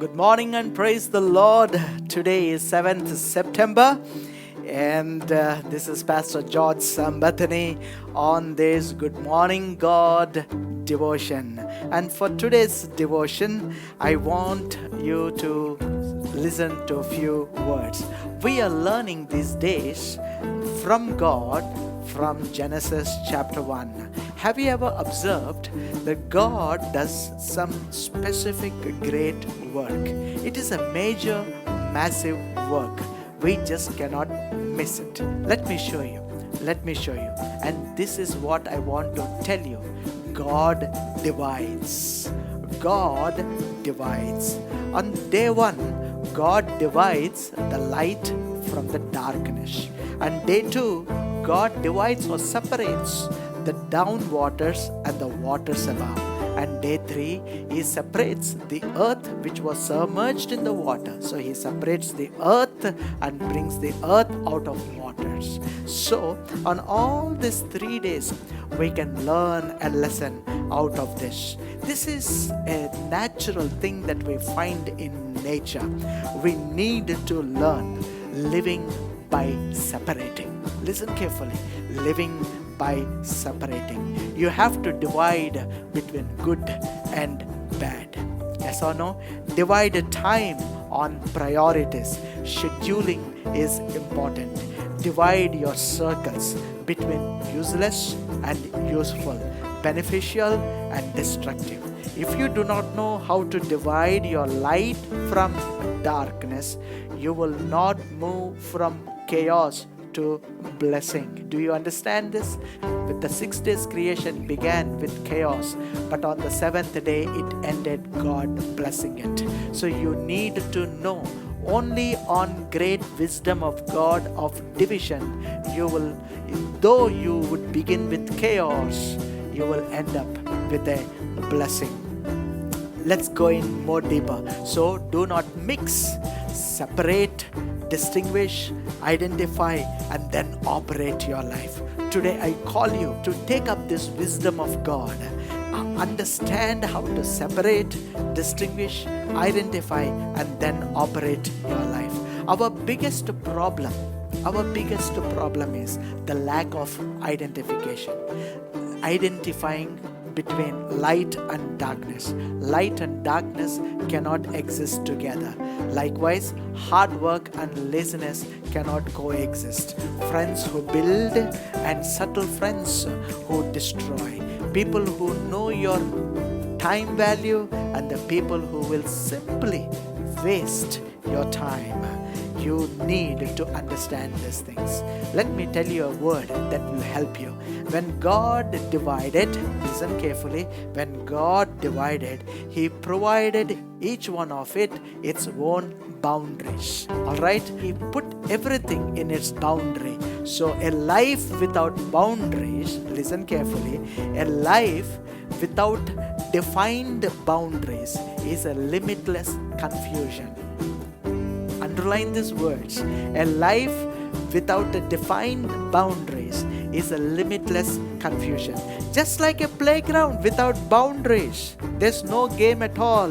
Good morning and praise the Lord. Today is 7th September and this is Pastor George Sambathini on this Good Morning God devotion. And for today's devotion, I want you to listen to a few words. We are learning these days from God from Genesis chapter 1. Have you ever observed that God does some specific great work? It is a major, massive work. We just cannot miss it. Let me show you. And this is what I want to tell you. God divides. God divides. On day 1, God divides the light from the darkness. And day 2, God divides or separates the down waters and the waters above. And day 3, He separates the earth which was submerged in the water. So He separates the earth and brings the earth out of waters. So on all these 3 days, we can learn a lesson out of this. This is a natural thing that we find in nature. We need to learn living by separating. Listen carefully. Living by separating. You have to divide between good and bad. Yes or no? Divide time on priorities. Scheduling is important. Divide your circles between useless and useful, beneficial and destructive. If you do not know how to divide your light from darkness, you will not move from chaos to blessing. Do you understand this? With the 6 days creation began with chaos, but on the 7th day it ended God blessing it. So you need to know only on great wisdom of God of division, you will, though you would begin with chaos, you will end up with a blessing. Let's go in more deeper. So do not mix, separate, distinguish, identify, and then operate your life. Today I call you to take up this wisdom of God. Understand how to separate, distinguish, identify, and then operate your life. Our biggest problem is the lack of identification. Identifying between light and darkness. Light and darkness cannot exist together. Likewise, hard work and laziness cannot coexist. Friends who build and subtle friends who destroy. People who know your time value and the people who will simply waste your time. You need to understand these things. Let me tell you a word that will help you. When God divided, listen carefully, when God divided, He provided each one of it its own boundaries. Alright? He put everything in its boundary. So a life without boundaries, listen carefully, a life without defined boundaries is a limitless confusion. Underline these words. A life without a defined boundaries is a limitless confusion. Just like a playground without boundaries. There's no game at all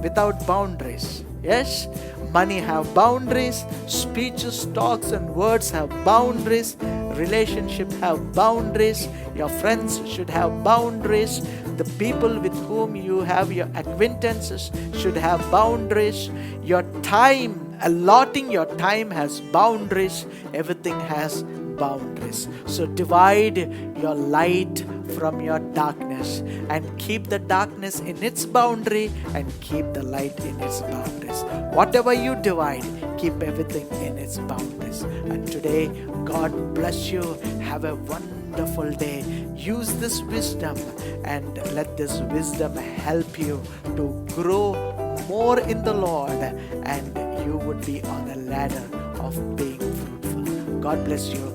without boundaries. Yes? Money have boundaries. Speeches, talks and words have boundaries. Relationship have boundaries. Your friends should have boundaries. The people with whom you have your acquaintances should have boundaries. Your time, allotting your time has boundaries. Everything has boundaries. So divide your light from your darkness and keep the darkness in its boundary and keep the light in its boundaries. Whatever you divide, keep everything in its boundaries. And today, God bless you. Have a wonderful day. Use this wisdom and let this wisdom help you to grow more in the Lord, and you would be on a ladder of being fruitful. God bless you.